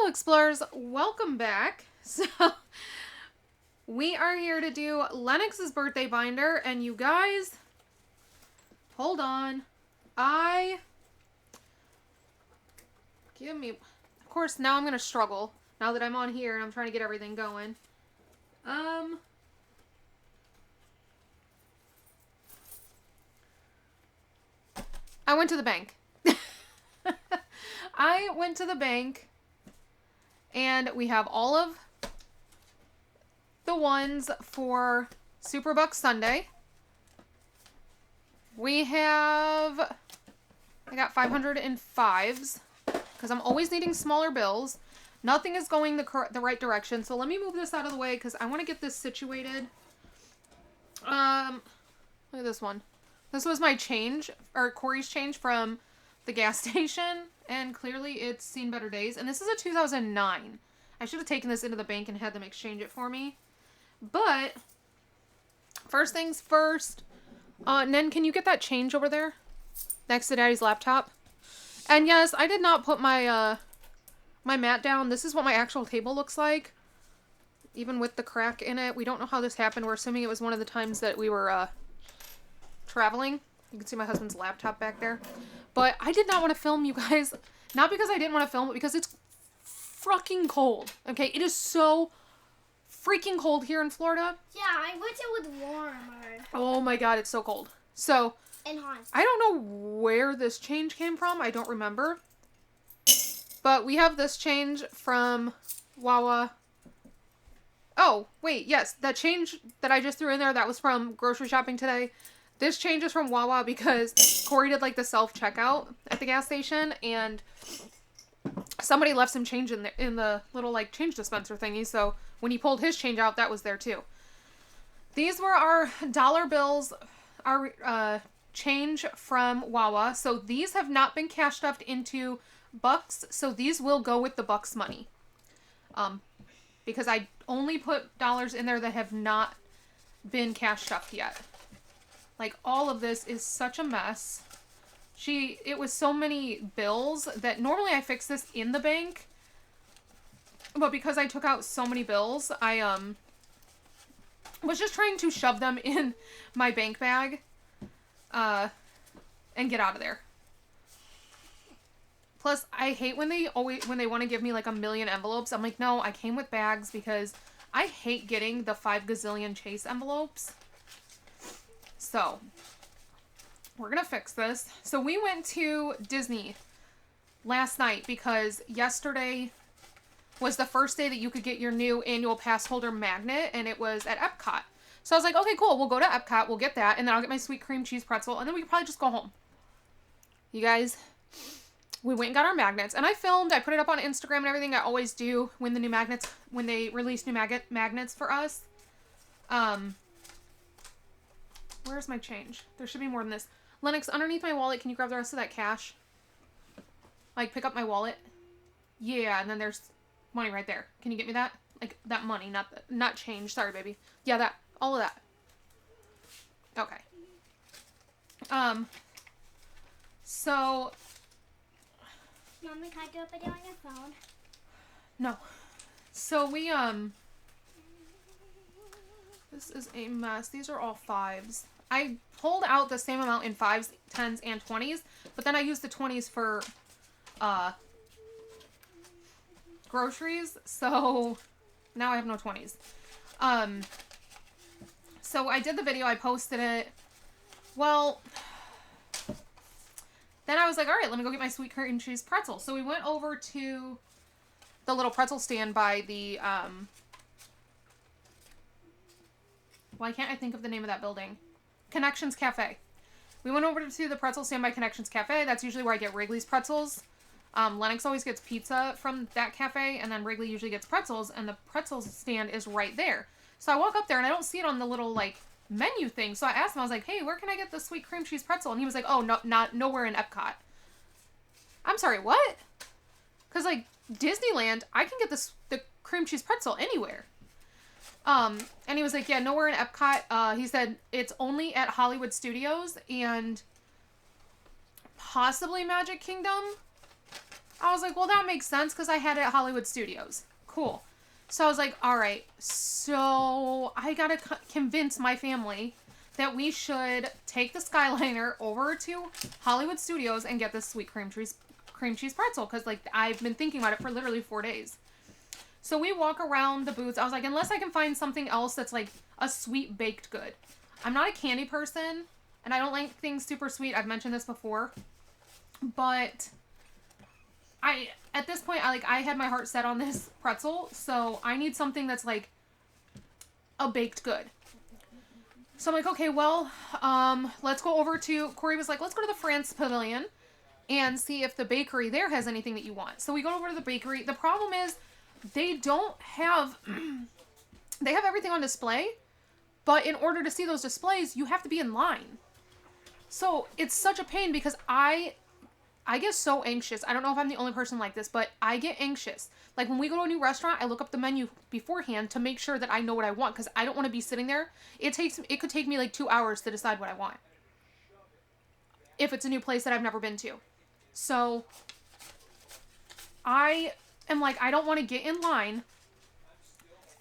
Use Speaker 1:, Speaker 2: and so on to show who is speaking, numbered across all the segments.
Speaker 1: Hello explorers, welcome back. So we are here to do Lennox's birthday binder, and you guys, hold on. Of course now I'm gonna struggle now that I'm on here and I'm trying to get everything going. I went to the bank. I went to the bank and we have all of the ones for Superbucks Sunday. I got 505s because I'm always needing smaller bills. Nothing is going the right direction. So let me move this out of the way because I want to get this situated. Look at this one. This was my change, or Corey's change from the gas station, and clearly it's seen better days. And this is a 2009. I should have taken this into the bank and had them exchange it for me. But first things first, Nen, can you get that change over there next to Daddy's laptop? And yes, I did not put my my mat down. This is what my actual table looks like, even with the crack in it. We don't know how this happened. We're assuming it was one of the times that we were traveling. You can see my husband's laptop back there. But I did not want to film, you guys. Not because I didn't want to film, but because it's fucking cold. Okay, it is so freaking cold here in Florida.
Speaker 2: Yeah, I wish it was warmer.
Speaker 1: Oh my god, it's so cold. So,
Speaker 2: And hot.
Speaker 1: I don't know where this change came from. I don't remember. But we have this change from Wawa. Oh, wait, yes. That change that I just threw in there, that was from grocery shopping today. This change is from Wawa because Corey did like the self-checkout at the gas station, and somebody left some change in the little like change dispenser thingy, so when he pulled his change out, that was there too. These were our dollar bills, our change from Wawa. So these have not been cash stuffed into bucks, so these will go with the bucks money. Because I only put dollars in there that have not been cash stuffed yet. Like, all of this is such a mess. It was so many bills that normally I fix this in the bank. But because I took out so many bills, I was just trying to shove them in my bank bag and get out of there. Plus, I hate when they want to give me like a million envelopes. I'm like, no, I came with bags because I hate getting the 5 gazillion Chase envelopes. So, we're going to fix this. So, we went to Disney last night because yesterday was the first day that you could get your new annual pass holder magnet, and it was at Epcot. So, I was like, okay, cool. We'll go to Epcot. We'll get that, and then I'll get my sweet cream cheese pretzel, and then we can probably just go home. You guys, we went and got our magnets, and I put it up on Instagram and everything. I always do when they release new magnets for us. Where's my change? There should be more than this. Lennox, underneath my wallet, can you grab the rest of that cash? Like, pick up my wallet. Yeah, and then there's money right there. Can you get me that? Like, that money, not change. Sorry, baby. Yeah, that. All of that. Okay. So...
Speaker 2: Mommy, can I do a video on your phone?
Speaker 1: No. So we, this is a mess. These are all 5s. I pulled out the same amount in 5s, 10s, and 20s, but then I used the 20s for, groceries, so now I have no 20s. So I did the video, I posted it. Well, then I was like, all right, let me go get my sweet cream cheese pretzel. So we went over to the little pretzel stand by the, why can't I think of the name of that building? Connections Cafe. We went over to the pretzel stand by Connections Cafe. That's usually where I get Wrigley's pretzels. Lennox always gets pizza from that cafe, and then Wrigley usually gets pretzels, and the pretzel stand is right there. So I walk up there, and I don't see it on the little, like, menu thing. So I asked him, I was like, hey, where can I get the sweet cream cheese pretzel? And he was like, oh, no, nowhere in Epcot. I'm sorry, what? Because, like, Disneyland, I can get the cream cheese pretzel anywhere. And he was like, yeah, nowhere in Epcot. He said it's only at Hollywood Studios and possibly Magic Kingdom. I was like, well, that makes sense because I had it at Hollywood Studios. Cool. So I was like, all right, so I gotta convince my family that we should take the Skyliner over to Hollywood Studios and get this sweet cream cheese pretzel because like I've been thinking about it for literally 4 days. So we walk around the booths. I was like, unless I can find something else that's like a sweet baked good. I'm not a candy person and I don't like things super sweet. I've mentioned this before. But at this point, I had my heart set on this pretzel, so I need something that's like a baked good. So I'm like, okay, well, let's go over to, Corey was like, let's go to the France Pavilion and see if the bakery there has anything that you want. So we go over to the bakery. The problem is they don't have, they have everything on display, but in order to see those displays, you have to be in line. So it's such a pain because I get so anxious. I don't know if I'm the only person like this, but I get anxious. Like when we go to a new restaurant, I look up the menu beforehand to make sure that I know what I want because I don't want to be sitting there. It could take me like 2 hours to decide what I want. If it's a new place that I've never been to. So I am like, I don't want to get in line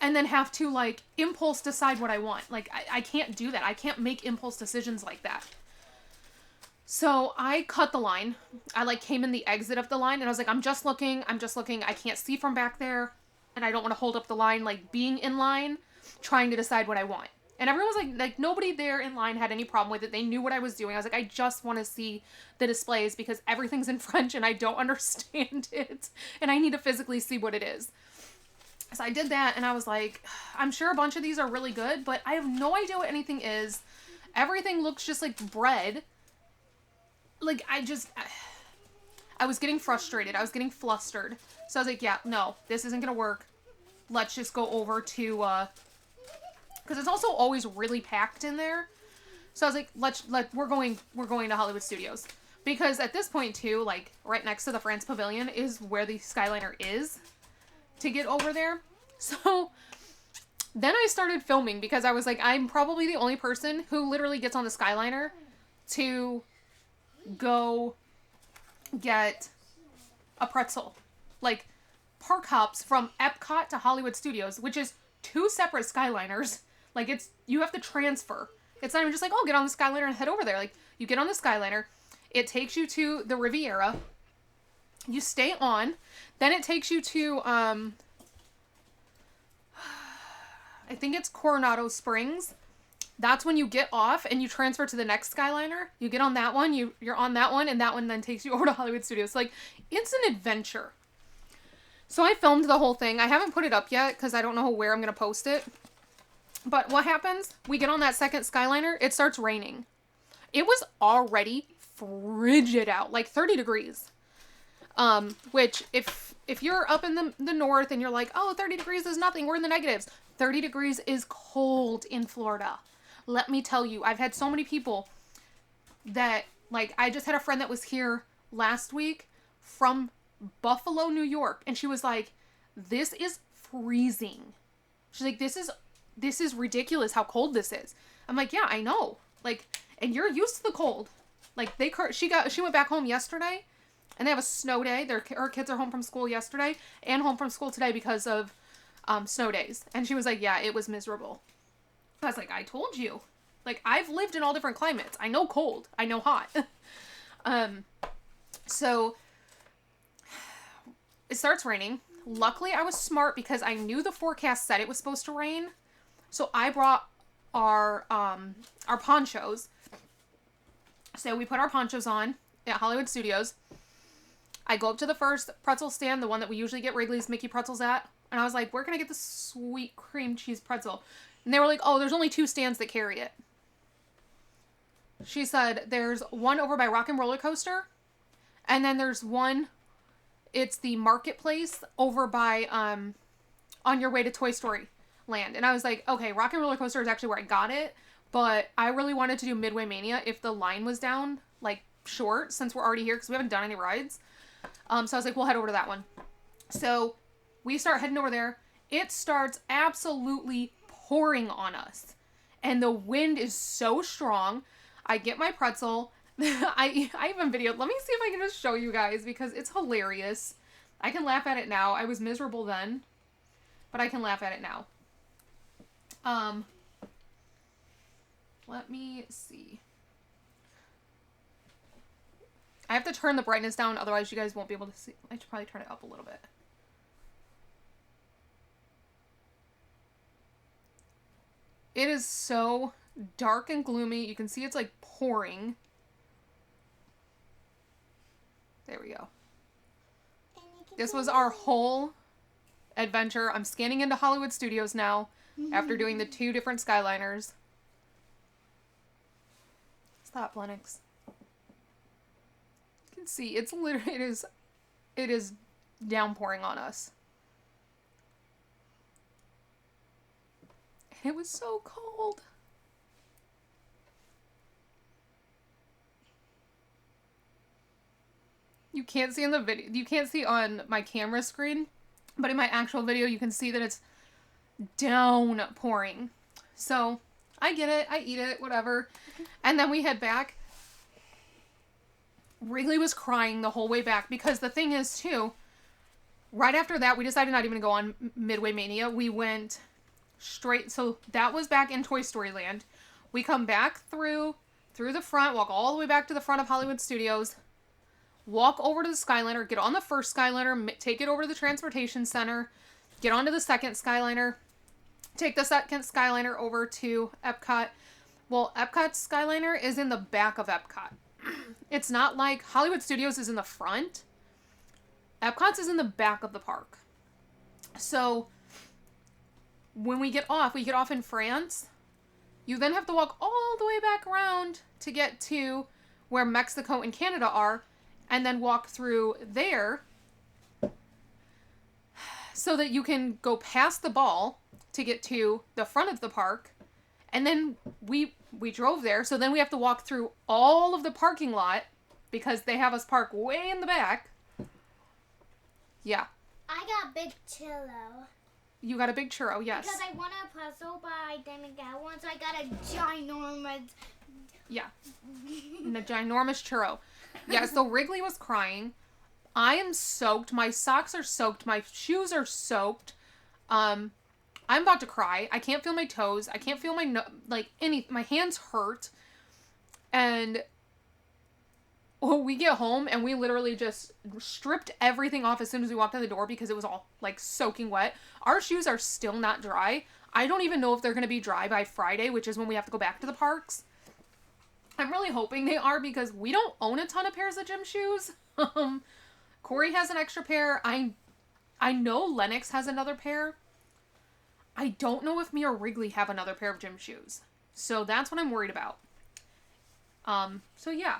Speaker 1: and then have to like impulse decide what I want. Like I can't do that. I can't make impulse decisions like that. So I cut the line. I like came in the exit of the line and I was like, I'm just looking. I can't see from back there. And I don't want to hold up the line, like being in line, trying to decide what I want. And everyone was like nobody there in line had any problem with it. They knew what I was doing. I was like, I just want to see the displays because everything's in French and I don't understand it. And I need to physically see what it is. So I did that and I was like, I'm sure a bunch of these are really good, but I have no idea what anything is. Everything looks just like bread. Like, I was getting frustrated. I was getting flustered. So I was like, yeah, no, this isn't going to work. Let's just go over to, because it's also always really packed in there. So I was like, we're going to Hollywood Studios. Because at this point, too, like, right next to the France Pavilion is where the Skyliner is to get over there. So then I started filming because I was like, I'm probably the only person who literally gets on the Skyliner to go get a pretzel. Like, park hops from Epcot to Hollywood Studios, which is 2 separate Skyliners. Like, you have to transfer. It's not even just like, oh, get on the Skyliner and head over there. Like, you get on the Skyliner, it takes you to the Riviera, you stay on, then it takes you to, I think it's Coronado Springs. That's when you get off and you transfer to the next Skyliner. You get on that one, you're on that one, and that one then takes you over to Hollywood Studios. Like, it's an adventure. So I filmed the whole thing. I haven't put it up yet because I don't know where I'm going to post it. But what happens? We get on that second Skyliner, it starts raining. It was already frigid out, like 30 degrees. Which, if you're up in the north and you're like, oh, 30 degrees is nothing, we're in the negatives. 30 degrees is cold in Florida. Let me tell you, I've had so many people that, like, I just had a friend that was here last week from Buffalo, New York, and she was like, this is freezing. She's like, this is ridiculous how cold this is. I'm like, yeah, I know. Like, and you're used to the cold. Like, she went back home yesterday, and they have a snow day. Her kids are home from school yesterday and home from school today because of snow days. And she was like, yeah, it was miserable. I was like, I told you. Like, I've lived in all different climates. I know cold. I know hot. So it starts raining. Luckily, I was smart because I knew the forecast said it was supposed to rain. So I brought our ponchos. So we put our ponchos on at Hollywood Studios. I go up to the first pretzel stand, the one that we usually get Wrigley's Mickey pretzels at. And I was like, where can I get the sweet cream cheese pretzel? And they were like, oh, there's only 2 stands that carry it. She said, there's one over by Rock and Roller Coaster. And then there's one, it's the Marketplace over by, on your way to Toy Story Land. And I was like, okay, Rock and Roller Coaster is actually where I got it. But I really wanted to do Midway Mania if the line was down, like, short, since we're already here, because we haven't done any rides. So I was like, we'll head over to that one. So we start heading over there. It starts absolutely pouring on us. And the wind is so strong. I get my pretzel. I even videoed. Let me see if I can just show you guys because it's hilarious. I can laugh at it now. I was miserable then, but I can laugh at it now. Let me see. I have to turn the brightness down, otherwise you guys won't be able to see. I should probably turn it up a little bit. It is so dark and gloomy. You can see it's like pouring. There we go. This was our whole adventure. I'm scanning into Hollywood Studios now after doing the 2 different Skyliners. Stop, Lennox. You can see it's literally, it is downpouring on us. It was so cold. You can't see in the video, you can't see on my camera screen, but in my actual video you can see that it's downpouring. So, I get it, I eat it, whatever. And then we head back. Wrigley was crying the whole way back because the thing is too, right after that we decided not even to go on Midway Mania. We went straight, so that was back in Toy Story Land. We come back through the front, walk all the way back to the front of Hollywood Studios, walk over to the Skyliner, get on the first Skyliner, take it over to the transportation center, get onto the second Skyliner, take the second Skyliner over to Epcot. Well, Epcot's Skyliner is in the back of Epcot. It's not like Hollywood Studios is in the front. Epcot's is in the back of the park. So when we get off in France. You then have to walk all the way back around to get to where Mexico and Canada are, and then walk through there so that you can go past the ball to get to the front of the park. And then we drove there, so then we have to walk through all of the parking lot because they have us park way in the back. Yeah.
Speaker 2: I got big churro.
Speaker 1: You got a big churro, yes.
Speaker 2: Because I won a puzzle, but I didn't get one, so I got a ginormous...
Speaker 1: Yeah. And a ginormous churro. Yeah, so Wrigley was crying. I am soaked. My socks are soaked. My shoes are soaked. I'm about to cry. I can't feel my toes. I can't feel my my hands hurt. And we get home and we literally just stripped everything off as soon as we walked in the door because it was all like soaking wet. Our shoes are still not dry. I don't even know if they're going to be dry by Friday, which is when we have to go back to the parks. I'm really hoping they are because we don't own a ton of pairs of gym shoes. Corey has an extra pair. I know Lennox has another pair. I don't know if me or Wrigley have another pair of gym shoes. So that's what I'm worried about. So yeah.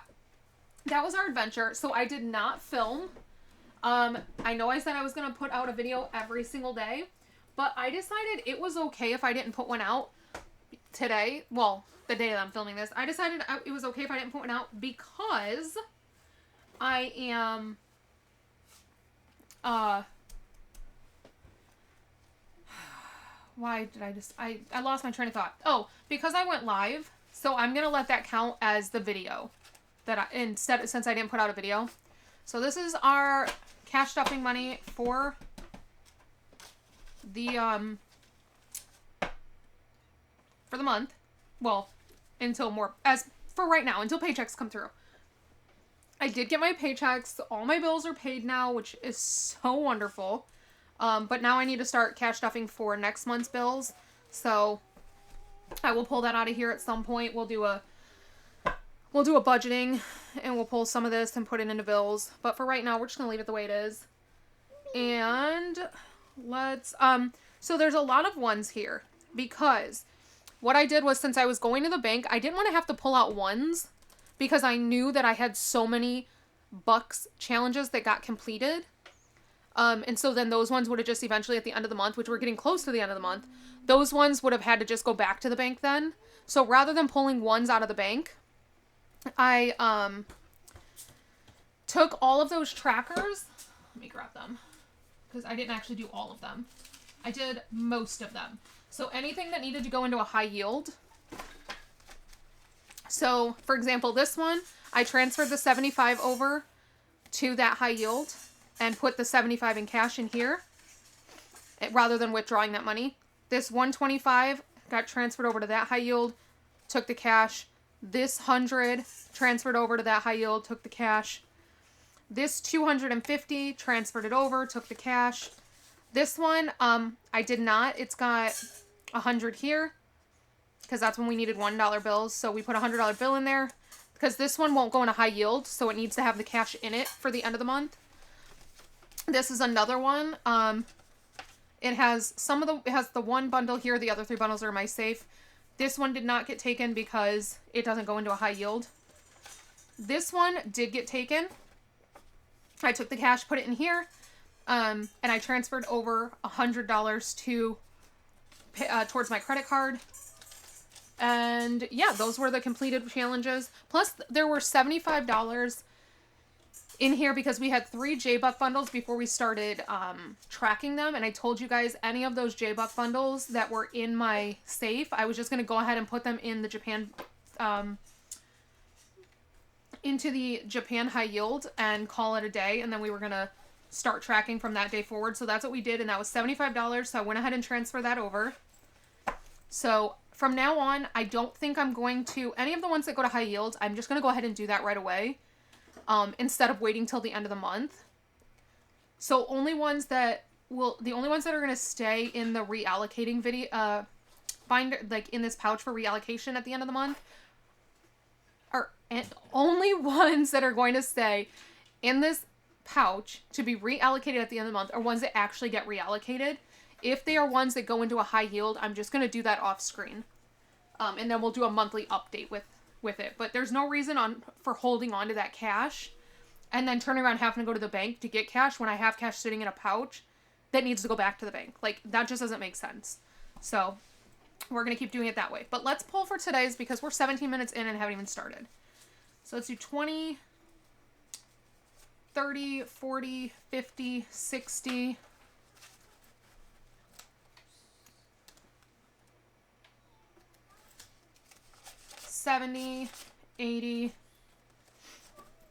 Speaker 1: That was our adventure. So I did not film. I know I said I was going to put out a video every single day, but I decided it was okay if I didn't put one out today. Well, the day that I'm filming this. I decided it was okay if I didn't put one out because I am, why did I lost my train of thought. Oh, because I went live. So I'm going to let that count as the video that since I didn't put out a video. So this is our cash stuffing money for the month. Well, as for right now, until paychecks come through. I did get my paychecks. All my bills are paid now, which is so wonderful. But now I need to start cash stuffing for next month's bills. So I will pull that out of here at some point. We'll do a budgeting and we'll pull some of this and put it into bills. But for right now, we're just going to leave it the way it is. And let's, so there's a lot of ones here because what I did was since I was going to the bank, I didn't want to have to pull out ones because I knew that I had so many Bucks challenges that got completed. And so then those ones would have just eventually at the end of the month, which we're getting close to the end of the month, those ones would have had to just go back to the bank then. So rather than pulling ones out of the bank, I took all of those trackers. Let me grab them because I didn't actually do all of them. I did most of them. So anything that needed to go into a high yield. So for example, this one, I transferred the 75 over to that high yield and put the 75 in cash in here rather than withdrawing that money. This 125 got transferred over to that high yield, took the cash. This 100 transferred over to that high yield, took the cash. This 250 transferred it over, took the cash. This one, I did not. It's got 100 here because that's when we needed $1 bills. So we put a $100 bill in there because this one won't go in a high yield, so it needs to have the cash in it for the end of the month. This is another one. It has the one bundle here. The other 3 bundles are in my safe. This one did not get taken because it doesn't go into a high yield. This one did get taken. I took the cash, put it in here, and I transferred over $100 to towards my credit card. And yeah, those were the completed challenges. Plus, there were $75 in here because we had 3 J-Buck bundles before we started tracking them. And I told you guys any of those J-Buck bundles that were in my safe, I was just going to go ahead and put them in the Japan, into the Japan high yield and call it a day. And then we were going to start tracking from that day forward. So that's what we did. And that was $75. So I went ahead and transferred that over. So from now on, I don't think I'm going to, any of the ones that go to high yield, I'm just going to go ahead and do that right away. Instead of waiting till the end of the month. So the only ones that are going to stay in the reallocating video, binder, like in this pouch for reallocation at the end of the month, and only ones that are going to stay in this pouch to be reallocated at the end of the month are ones that actually get reallocated. If they are ones that go into a high yield, I'm just going to do that off screen. And then we'll do a monthly update with it. But there's no reason for holding on to that cash and then turning around having to go to the bank to get cash when I have cash sitting in a pouch that needs to go back to the bank. Like, that just doesn't make sense. So we're going to keep doing it that way. But let's pull for today's because we're 17 minutes in and haven't even started. So let's do 20, 30, 40, 50, 60... 70, 80.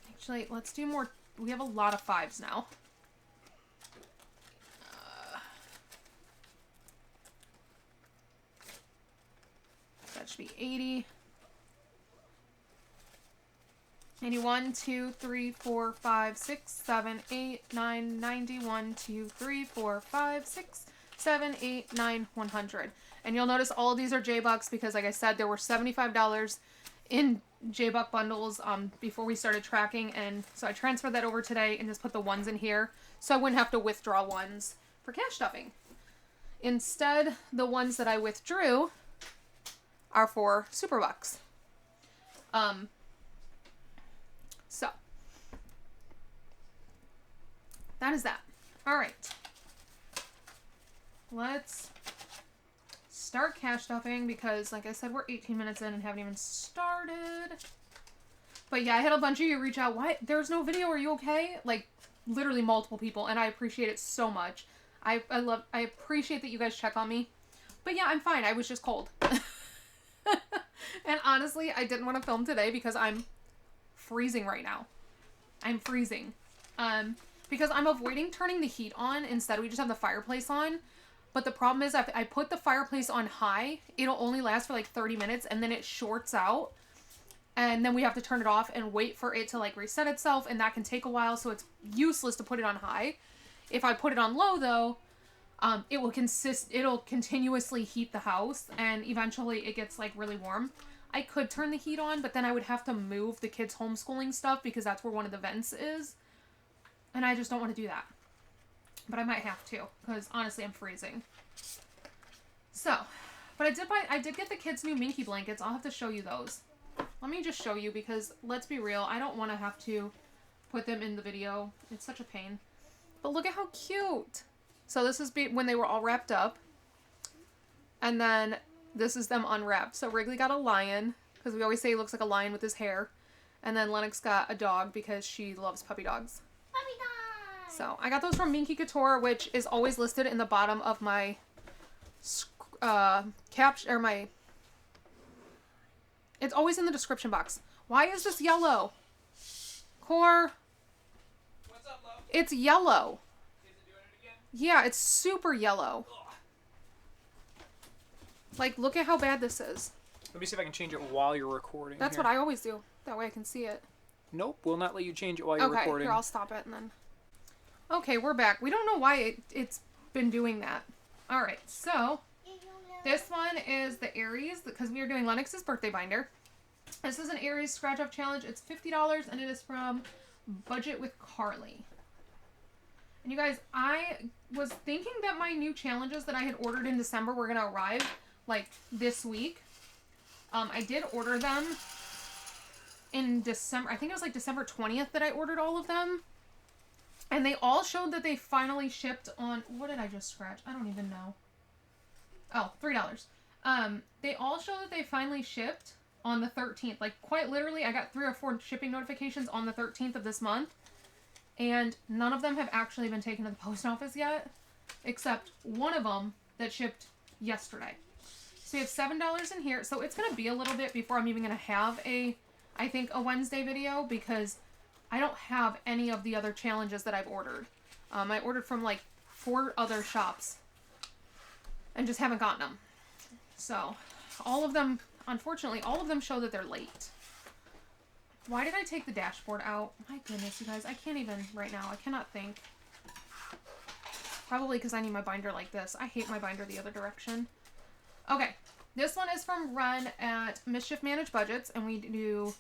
Speaker 1: Actually, let's do more. We have a lot of 5s now. That should be 80. 81, 2, 3, 4, 5, 6, 7, 8, 9, 90, 1, 2, 3, 4, 5, 6, 7, 8, 9, 100. And you'll notice all of these are J-Bucks because, like I said, there were $75 in J-Buck bundles before we started tracking. And so I transferred that over today and just put the ones in here so I wouldn't have to withdraw ones for cash stuffing. Instead, the ones that I withdrew are for Super Bucks. So that is that. All right. Let's start cash stuffing because, like I said, we're 18 minutes in and haven't even started. But yeah, I had a bunch of you reach out. Why? There's no video. Are you okay? Like, literally multiple people, and I appreciate it so much. I appreciate that you guys check on me. But yeah, I'm fine. I was just cold. And honestly, I didn't want to film today because I'm freezing right now. I'm freezing. Because I'm avoiding turning the heat on. Instead, we just have the fireplace on. But the problem is if I put the fireplace on high, it'll only last for like 30 minutes and then it shorts out. And then we have to turn it off and wait for it to like reset itself, and that can take a while, so it's useless to put it on high. If I put it on low though, it'll continuously heat the house and eventually it gets like really warm. I could turn the heat on, but then I would have to move the kids' homeschooling stuff because that's where one of the vents is. And I just don't want to do that. But I might have to, because honestly, I'm freezing. So, but I did get the kids' new Minky blankets. I'll have to show you those. Let me just show you, because let's be real, I don't want to have to put them in the video. It's such a pain. But look at how cute. So this is when they were all wrapped up. And then this is them unwrapped. So Wrigley got a lion, because we always say he looks like a lion with his hair. And then Lennox got a dog, because she loves puppy dogs.
Speaker 2: Puppy dog!
Speaker 1: So I got those from Minky Couture, which is always listed in the bottom of my caption, or my... It's always in the description box. Why is this yellow? Core.
Speaker 3: What's up, love?
Speaker 1: It's yellow.
Speaker 3: Is it doing it again?
Speaker 1: Yeah, it's super yellow.
Speaker 3: Ugh.
Speaker 1: Like, look at how bad this is.
Speaker 3: Let me see if I can change it while you're recording.
Speaker 1: That's what I always do. That way I can see it.
Speaker 3: Nope, we'll not let you change it while you're
Speaker 1: Okay,
Speaker 3: recording.
Speaker 1: here, I'll stop it and then... Okay, we're back. We don't know why it's been doing that. Alright, so... This one is the Aries, because we are doing Lennox's birthday binder. This is an Aries scratch-off challenge. It's $50, and it is from Budget with Carly. And you guys, I was thinking that my new challenges that I had ordered in December were going to arrive, like, this week. I did order them in December. I think it was like December 20th that I ordered all of them. And they all showed that they finally shipped on... What did I just scratch? I don't even know. Oh, $3. They all show that they finally shipped on the 13th. Like, quite literally, I got 3 or 4 shipping notifications on the 13th of this month. And none of them have actually been taken to the post office yet. Except one of them that shipped yesterday. So we have $7 in here. So it's going to be a little bit before I'm even going to have I think, a Wednesday video. Because I don't have any of the other challenges that I've ordered. I ordered from, like, 4 other shops. And just haven't gotten them. So, all of them, unfortunately, all of them show that they're late. Why did I take the dashboard out? My goodness, you guys, I can't even right now. I cannot think. Probably because I need my binder like this. I hate my binder the other direction. Okay, this one is from Ren at Mischief Managed Budgets, and we do...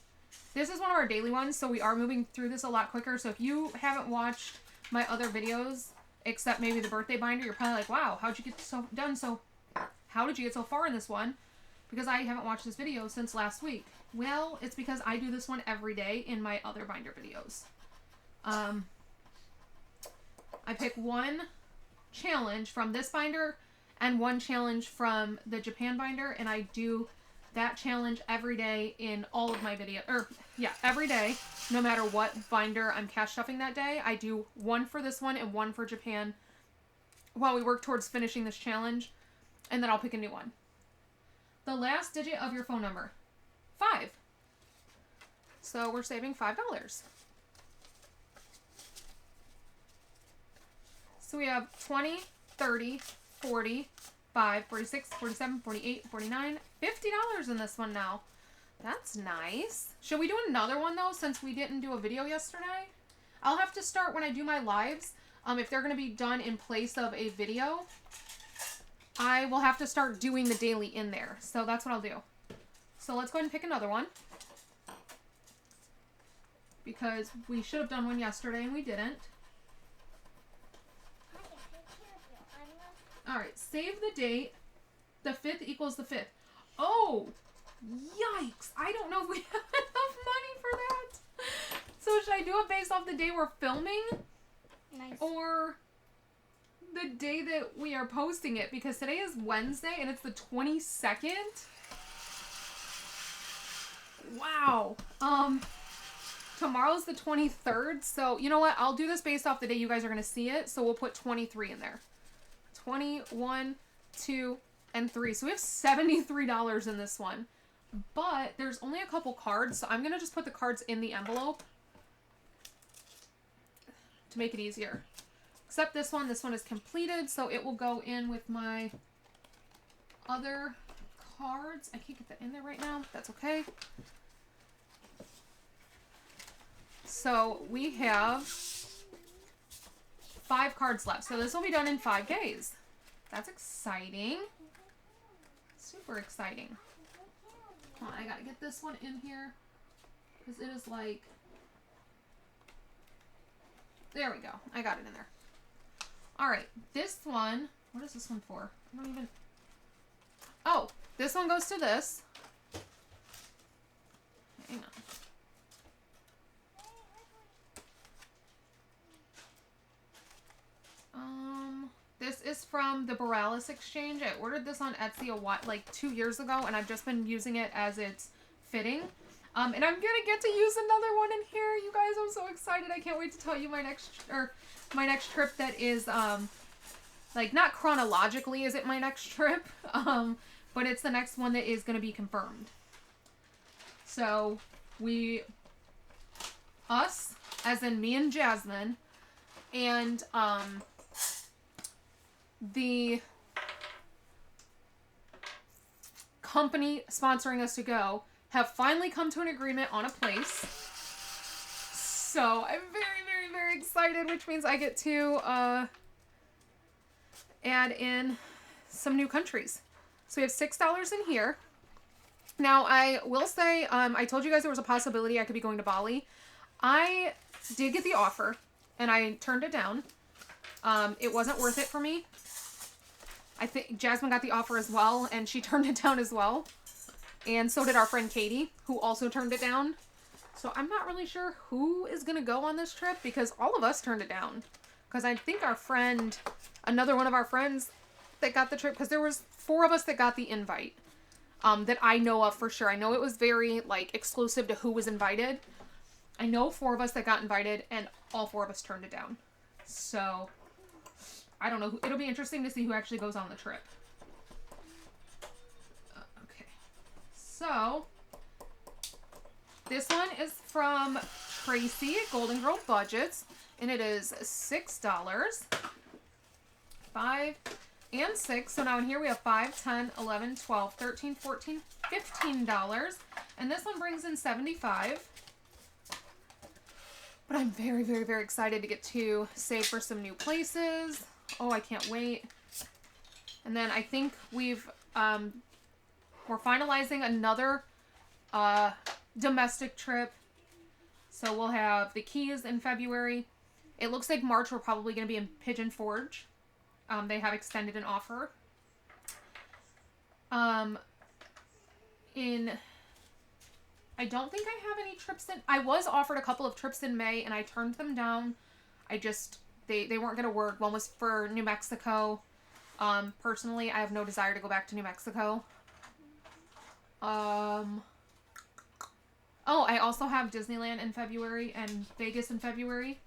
Speaker 1: This is one of our daily ones, so we are moving through this a lot quicker. So if you haven't watched my other videos, except maybe the birthday binder, you're probably like, wow, how'd you get how did you get so far in this one? Because I haven't watched this video since last week. Well, it's because I do this one every day in my other binder videos. I pick one challenge from this binder and one challenge from the Japan binder, and I do that challenge every day in all of my videos. Every day, no matter what binder I'm cash stuffing that day. I do one for this one and one for Japan while we work towards finishing this challenge, and then I'll pick a new one. The last digit of your phone number. 5. So we're saving $5. So we have 20, 30, 40, 5, 46, 47, 48, 49, $50 in this one now. That's nice. Should we do another one, though, since we didn't do a video yesterday? I'll have to start when I do my lives. If they're going to be done in place of a video, I will have to start doing the daily in there. So that's what I'll do. So let's go ahead and pick another one. Because we should have done one yesterday and we didn't. Alright, save the date. The 5th equals the 5th. Oh! Yikes! I don't know if we have enough money for that. So should I do it based off the day we're filming?
Speaker 2: Nice.
Speaker 1: Or the day that we are posting it? Because today is Wednesday and it's the 22nd. Wow. Tomorrow's the 23rd. So you know what? I'll do this based off the day you guys are going to see it. So we'll put 23 in there. 21, 2, and 3. So we have $73 in this one. But there's only a couple cards, so I'm going to just put the cards in the envelope to make it easier. Except this one is completed, so it will go in with my other cards. I can't get that in there right now. That's okay. So we have 5 cards left. So this will be done in 5 days. That's exciting. Super exciting. Hold on, I gotta get this one in here. Because it is like... There we go. I got it in there. Alright, this one... What is this one for? I don't even... Oh, this one goes to this. Hang on. This is from the Borealis Exchange. I ordered this on Etsy like 2 years ago, and I've just been using it as it's fitting. And I'm gonna get to use another one in here. You guys, I'm so excited. I can't wait to tell you my next trip that is, like, not chronologically is it my next trip, but it's the next one that is gonna be confirmed. So, we us, as in me and Jasmine, and the company sponsoring us to go have finally come to an agreement on a place. So I'm very, very, very excited, which means I get to add in some new countries. So we have $6 in here. Now, I will say, I told you guys there was a possibility I could be going to Bali. I did get the offer, and I turned it down. It wasn't worth it for me. I think Jasmine got the offer as well, and she turned it down as well. And so did our friend Katie, who also turned it down. So I'm not really sure who is going to go on this trip, because all of us turned it down. Because I think our friend, another one of our friends that got the trip, because there was 4 of us that got the invite. That I know of for sure. I know it was very, like, exclusive to who was invited. I know 4 of us that got invited, and all 4 of us turned it down. So, I don't know. It'll be interesting to see who actually goes on the trip. Okay. So, this one is from Tracy at Golden Girl Budgets, and it is $6. 5 and 6. So now in here we have 5, 10, 11, 12, 13, 14, $15. And this one brings in 75. But I'm very, very, very excited to get to save for some new places. Oh, I can't wait. And then I think we're finalizing another domestic trip. So we'll have the Keys in February. It looks like March we're probably going to be in Pigeon Forge. They have extended an offer. I don't think I have any trips in. I was offered a couple of trips in May and I turned them down. They weren't going to work. One was for New Mexico. Personally, I have no desire to go back to New Mexico. Oh, I also have Disneyland in February and Vegas in February.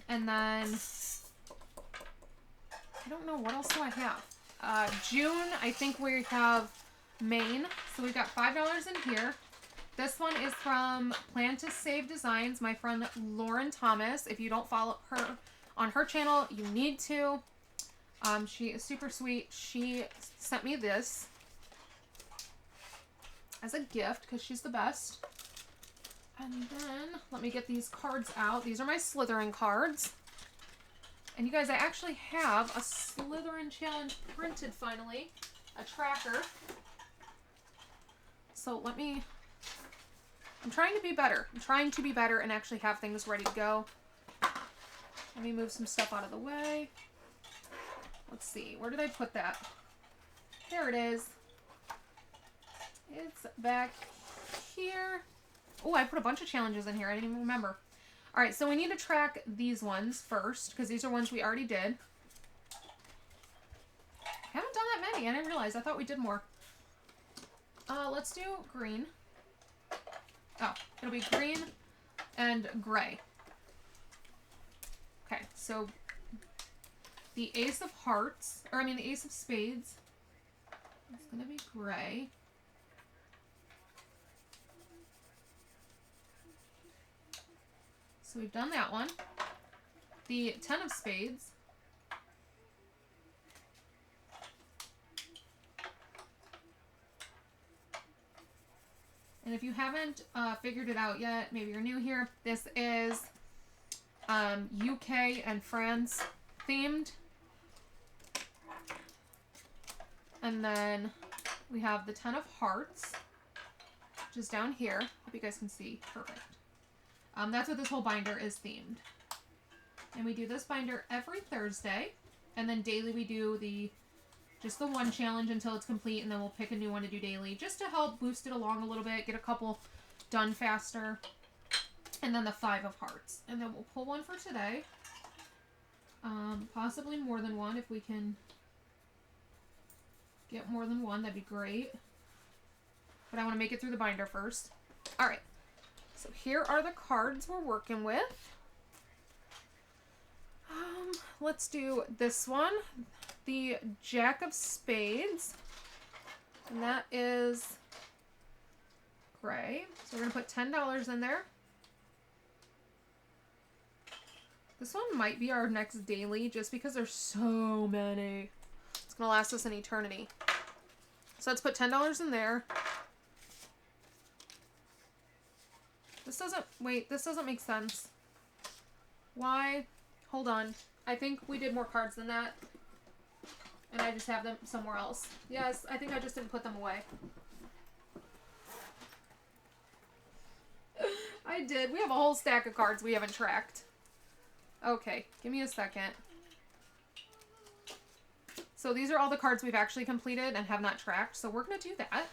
Speaker 1: And then I don't know, what else do I have? June, I think we have Maine. So we've got $5 in here. This one is from Plan to Save Designs, my friend Lauren Thomas. If you don't follow her on her channel, you need to. She is super sweet. She sent me this as a gift because she's the best. And then, let me get these cards out. These are my Slytherin cards. And you guys, I actually have a Slytherin challenge printed finally. A tracker. So I'm trying to be better. I'm trying to be better and actually have things ready to go. Let me move some stuff out of the way. Let's see. Where did I put that? There it is. It's back here. Oh, I put a bunch of challenges in here. I didn't even remember. All right, so we need to track these ones first because these are ones we already did. I haven't done that many. I didn't realize. I thought we did more. Let's do green. Oh, it'll be green and gray. Okay, so the Ace of Hearts, or I mean the Ace of Spades, is going to be gray. So we've done that one. The Ten of Spades. And if you haven't figured it out yet, maybe you're new here, this is UK and France themed. And then we have the Ten of Hearts, which is down here. Hope you guys can see. Perfect. That's what this whole binder is themed. And we do this binder every Thursday. And then daily we do just the one challenge until it's complete, and then we'll pick a new one to do daily just to help boost it along a little bit, get a couple done faster. And then the Five of Hearts. And then we'll pull one for today. Possibly more than one if we can get more than one. That'd be great. But I want to make it through the binder first. All right. So here are the cards we're working with. Let's do this one. The Jack of Spades. And that is gray. So we're going to put $10 in there. This one might be our next daily just because there's so many. It's going to last us an eternity. So let's put $10 in there. This doesn't make sense. Why? Hold on. I think we did more cards than that. And I just have them somewhere else. Yes, I think I just didn't put them away. I did. We have a whole stack of cards we haven't tracked. Okay, give me a second. So these are all the cards we've actually completed and have not tracked. So we're going to do that.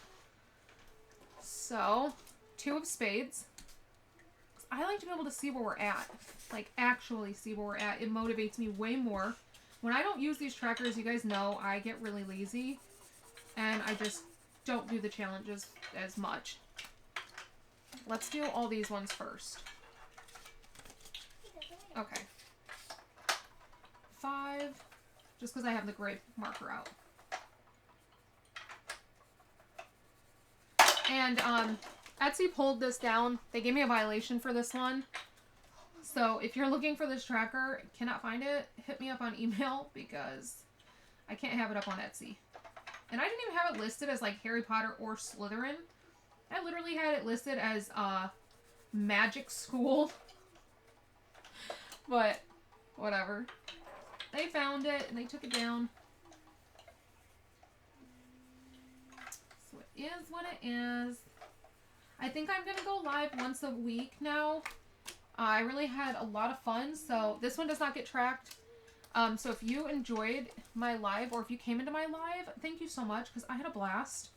Speaker 1: So, 2 of spades. I like to be able to see where we're at. Like, actually see where we're at. It motivates me way more. When I don't use these trackers, you guys know, I get really lazy. And I just don't do the challenges as much. Let's do all these ones first. Okay. 5. Just because I have the gray marker out. And, Etsy pulled this down. They gave me a violation for this one. So if you're looking for this tracker, cannot find it, hit me up on email because I can't have it up on Etsy. And I didn't even have it listed as like Harry Potter or Slytherin. I literally had it listed as Magic School. But whatever. They found it and they took it down. So it is what it is. I think I'm going to go live once a week now. I really had a lot of fun, so this one does not get tracked. So if you enjoyed my live, or if you came into my live, thank you so much, because I had a blast.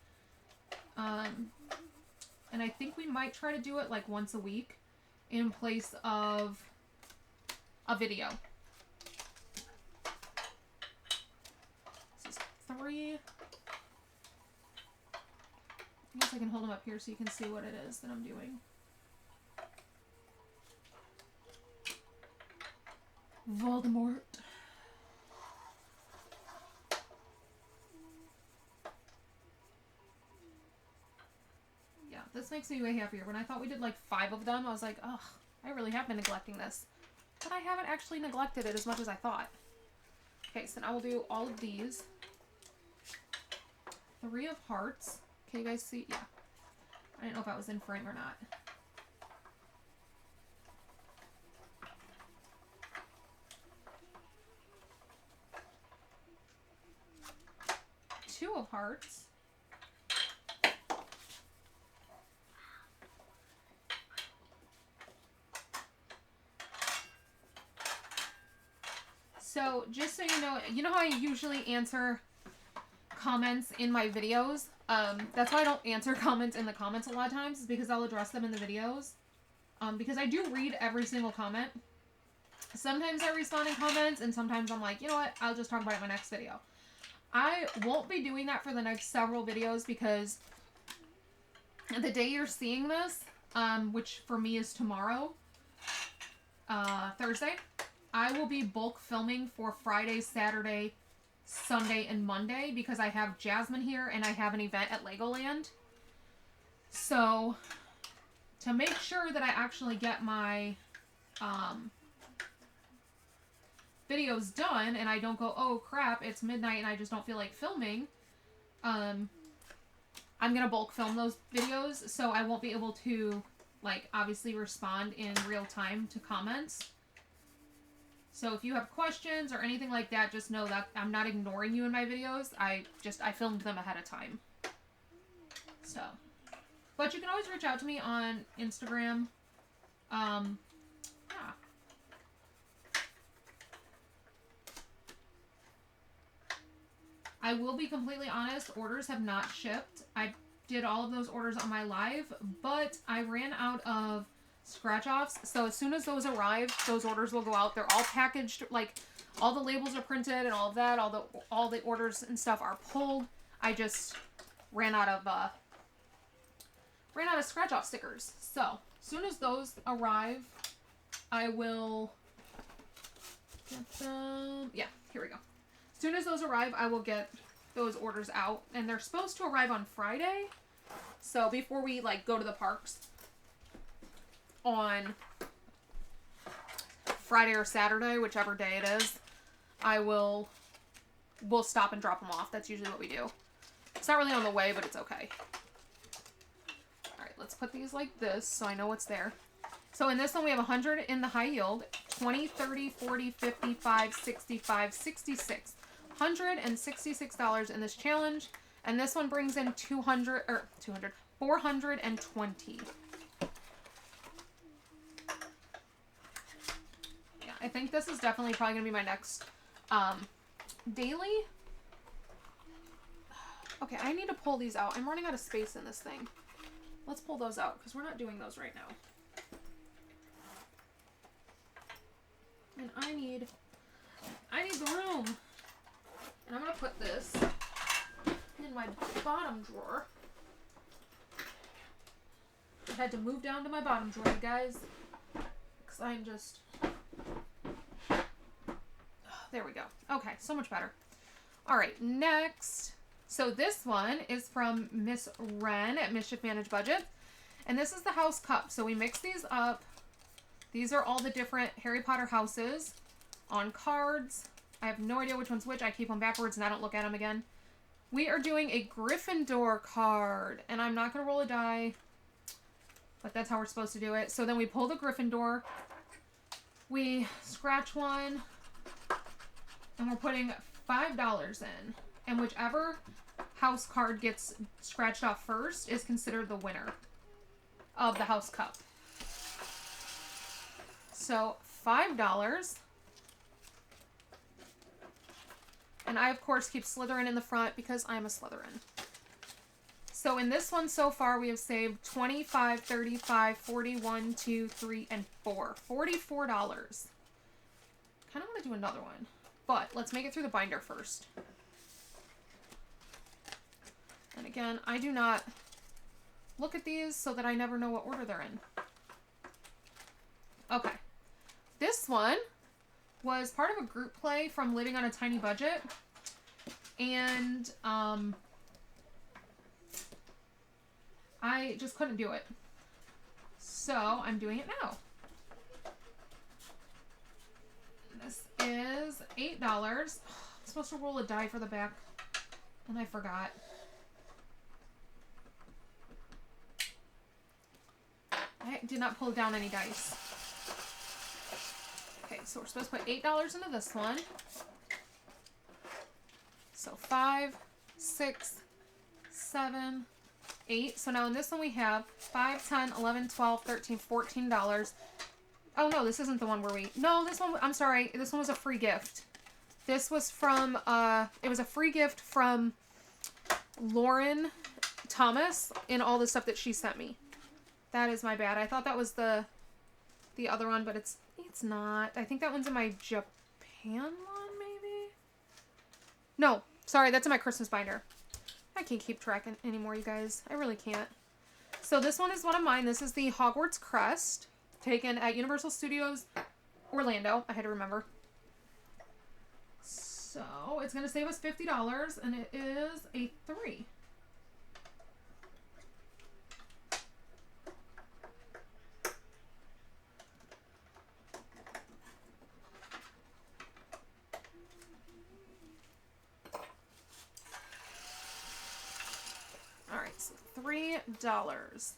Speaker 1: And I think we might try to do it like once a week in place of a video. This is 3. I guess I can hold them up here so you can see what it is that I'm doing. Voldemort. Yeah, this makes me way happier. When I thought we did like 5 of them, I was like, ugh, I really have been neglecting this. But I haven't actually neglected it as much as I thought. Okay, so now we'll do all of these. 3 of hearts. Can you guys see? Yeah. I didn't know if I was in frame or not. Two of hearts. So, just so you know how I usually answer comments in my videos? That's why I don't answer comments in the comments a lot of times, is because I'll address them in the videos. Because I do read every single comment. Sometimes I respond in comments, and sometimes I'm like, you know what, I'll just talk about it in my next video. I won't be doing that for the next several videos, because the day you're seeing this, which for me is tomorrow, Thursday, I will be bulk filming for Friday, Saturday, Sunday, and Monday, because I have Jasmine here and I have an event at Legoland. So, to make sure that I actually get my videos done and I don't go, oh crap, it's midnight and I just don't feel like filming, I'm gonna bulk film those videos, so I won't be able to, like, obviously respond in real time to comments. So if you have questions or anything like that, just know that I'm not ignoring you in my videos. I filmed them ahead of time. So, but you can always reach out to me on Instagram. Yeah. I will be completely honest, orders have not shipped. I did all of those orders on my live, but I ran out of scratch-offs, so as soon as those arrive, those orders will go out. They're all packaged, like, all the labels are printed and all of that, all the orders and stuff are pulled. I just ran out of scratch-off stickers. So, as soon as those arrive, I will get them. Yeah, here we go. As soon as those arrive, I will get those orders out, and they're supposed to arrive on Friday. So before we like go to the parks on Friday or Saturday, whichever day it is, we'll stop and drop them off. That's usually what we do. It's not really on the way, but it's okay. All right, let's put these like this so I know what's there. So in this one, we have 100 in the high yield, 20, 30, 40, 55, 65, 66. $166 in this challenge. And this one brings in 420. Yeah, I think this is definitely probably going to be my next daily. Okay, I need to pull these out. I'm running out of space in this thing. Let's pull those out because we're not doing those right now. And I need the room. And I'm going to put this in my bottom drawer. I had to move down to my bottom drawer, you guys. Because I'm just... There we go. Okay, so much better. Alright, next. So this one is from Miss Wren at Mischief Managed Budget. And this is the house cup. So we mix these up. These are all the different Harry Potter houses on cards. I have no idea which one's which. I keep them backwards and I don't look at them again. We are doing a Gryffindor card. And I'm not going to roll a die. But that's how we're supposed to do it. So then we pull the Gryffindor. We scratch one. And we're putting $5 in. And whichever house card gets scratched off first is considered the winner of the house cup. So $5. And I, of course, keep Slytherin in the front because I'm a Slytherin. So in this one so far, we have saved 25, 35, 41, 2, 3, and 4. $44. Kind of want to do another one. But let's make it through the binder first. And again, I do not look at these so that I never know what order they're in. Okay. This one was part of a group play from Living on a Tiny Budget. And I just couldn't do it. So I'm doing it now. This is $8. I'm supposed to roll a die for the back. And I forgot. I did not pull down any dice. Okay, so we're supposed to put $8 into this one. So 5, 6, 7, 8. So now in this one we have 5, 10, 11, 12, 13, $14. Oh no, this isn't the one where we... No, this one... I'm sorry. This one was a free gift. This was from... It was a free gift from Lauren Thomas in all the stuff that she sent me. That is my bad. I thought that was the other one, but it's not. I think that one's in my Japan one, maybe? No. Sorry, that's in my Christmas binder. I can't keep track anymore, you guys. I really can't. So this one is one of mine. This is the Hogwarts Crest, taken at Universal Studios Orlando. I had to remember. So it's going to save us $50, and it is a 3. $3.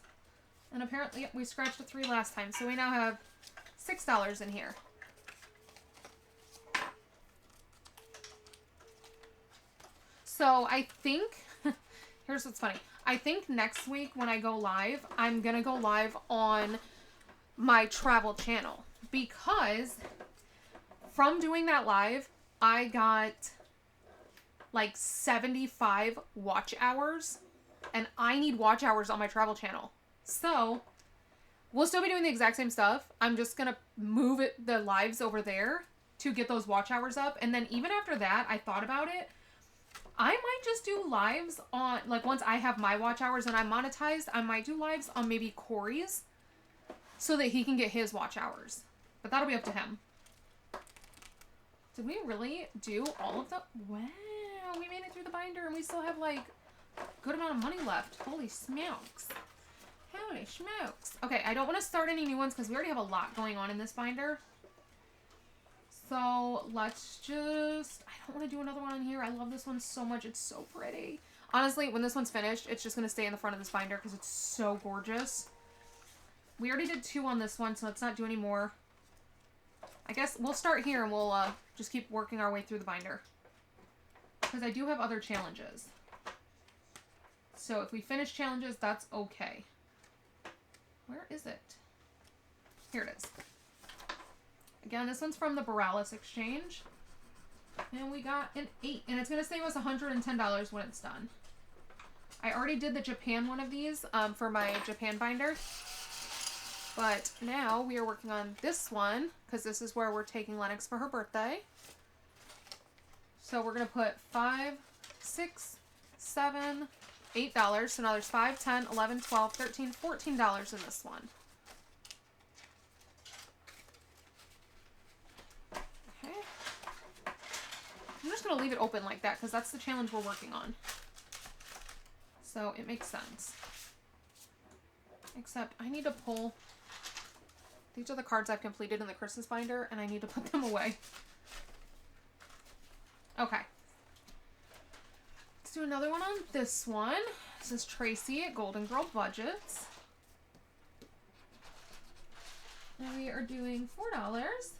Speaker 1: And apparently we scratched a 3 last time, so we now have $6 in here. So I think, here's what's funny. I think next week when I go live, I'm going to go live on my travel channel. Because from doing that live, I got like 75 watch hours. And I need watch hours on my travel channel. So, we'll still be doing the exact same stuff. I'm just going to move the lives over there to get those watch hours up. And then even after that, I thought about it. I might just do lives on, like once I have my watch hours and I'm monetized, I might do lives on maybe Corey's. So that he can get his watch hours. But that'll be up to him. Did we really do all of the... Wow, we made it through the binder and we still have like good amount of money left. Holy smokes. Holy smokes. Okay, I don't want to start any new ones because we already have a lot going on in this binder. So let's just, I don't want to do another one on here. I love this one so much. It's so pretty. Honestly, when this one's finished, it's just going to stay in the front of this binder because it's so gorgeous. We already did 2 on this one, so let's not do any more. I guess we'll start here and we'll just keep working our way through the binder. Because I do have other challenges. So if we finish challenges, that's okay. Where is it? Here it is. Again, this one's from the Borealis Exchange. And we got an 8. And it's going to save us $110 when it's done. I already did the Japan one of these for my Japan binder. But now we are working on this one. Because this is where we're taking Lennox for her birthday. So we're going to put $5, $6, $7, $8. So now there's $5, $10, $11, $12, $13, $14 in this one. Okay. I'm just going to leave it open like that because that's the challenge we're working on. So it makes sense. Except I need to pull. These are the cards I've completed in the Christmas binder and I need to put them away. Okay. Let's do another one on this one. This is Tracy at Golden Girl Budgets. And we are doing $4.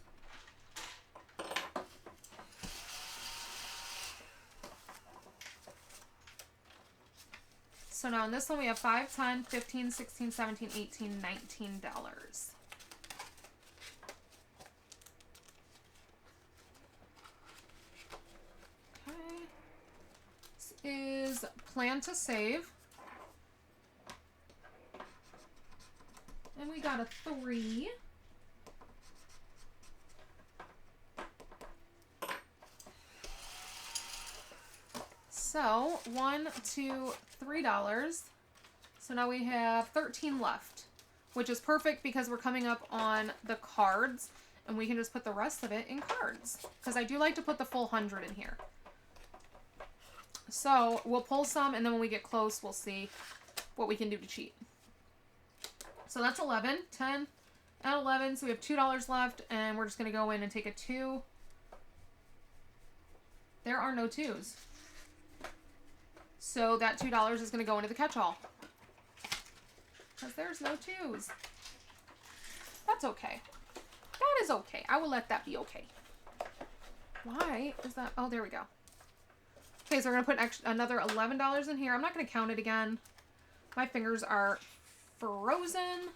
Speaker 1: So now in this one we have $5, $10, $15, $16, $17, $18, $19. Is Plan to Save. And we got a 3. So, $1, $2, $3. So now we have 13 left, which is perfect because we're coming up on the cards and we can just put the rest of it in cards. Because I do like to put the full 100 in here. So we'll pull some, and then when we get close, we'll see what we can do to cheat. So that's 11, 10, and 11. So we have $2 left, and we're just going to go in and take a 2. There are no 2s. So that $2 is going to go into the catch-all. Because there's no 2s. That's okay. That is okay. I will let that be okay. Why is that? Oh, there we go. Okay, so we're going to put another $11 in here. I'm not going to count it again. My fingers are frozen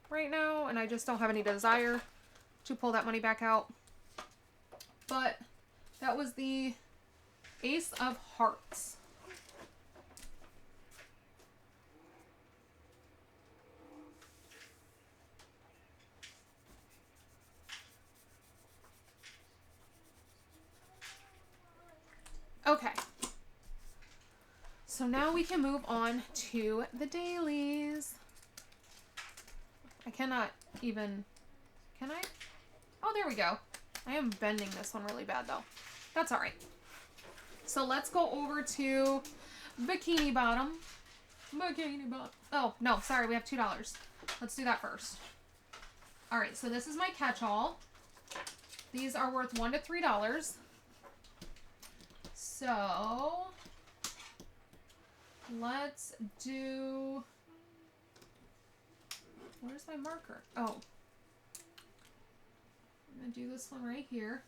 Speaker 1: right now, and I just don't have any desire to pull that money back out. But that was the Ace of Hearts. Okay. So now we can move on to the dailies. I cannot even... Can I? Oh, there we go. I am bending this one really bad, though. That's all right. So let's go over to Bikini Bottom. Bikini Bottom. Oh, no, sorry. We have $2. Let's do that first. All right, so this is my catch-all. These are worth $1 to $3. So, let's do, where's my marker? Oh, I'm going to do this one right here.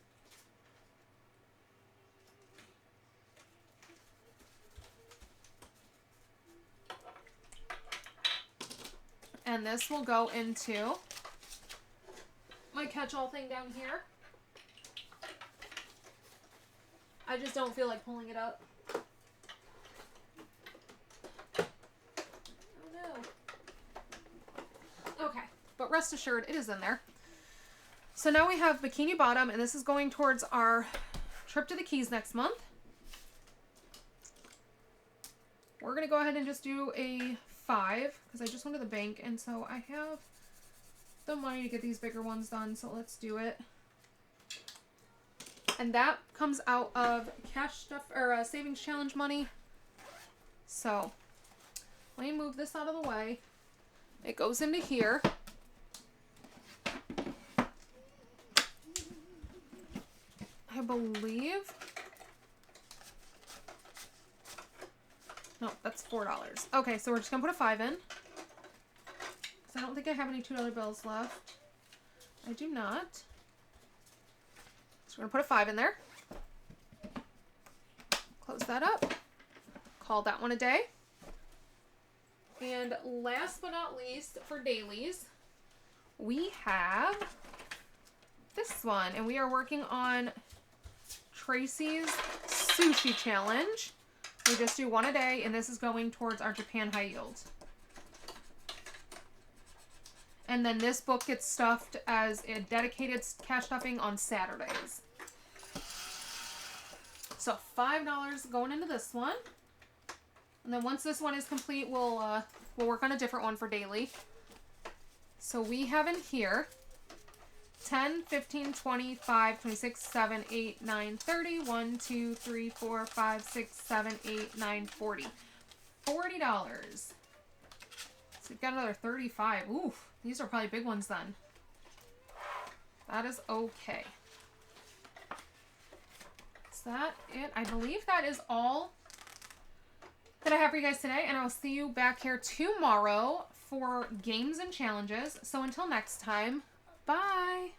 Speaker 1: And this will go into my catch-all thing down here. I just don't feel like pulling it up. Oh no. Okay, but rest assured, it is in there. So now we have Bikini Bottom, and this is going towards our trip to the Keys next month. We're going to go ahead and just do a 5, because I just went to the bank, and so I have the money to get these bigger ones done, so let's do it. And that comes out of cash stuff or savings challenge money. So let me move this out of the way. It goes into here. I believe. No, that's $4. Okay, so we're just gonna put a 5 in. 'Cause I don't think I have any $2 bills left. I do not. So we're gonna put a 5 in there. Close that up. Call that one a day. And last but not least, for dailies, we have this one. And we are working on Tracy's Sushi Challenge. We just do one a day, and this is going towards our Japan High Yield. And then this book gets stuffed as a dedicated cash stuffing on Saturdays. So $5 going into this one. And then once this one is complete, we'll work on a different one for daily. So we have in here 10, 15, 20, 5, 26, 7, 8, 9, 30, 1, 2, 3, 4, 5, 6, 7, 8, 9, 40. $40. So we've got another 35. Oof, these are probably big ones then. That is okay. Is that it? I believe that is all that I have for you guys today, and I'll see you back here tomorrow for games and challenges. So until next time, bye!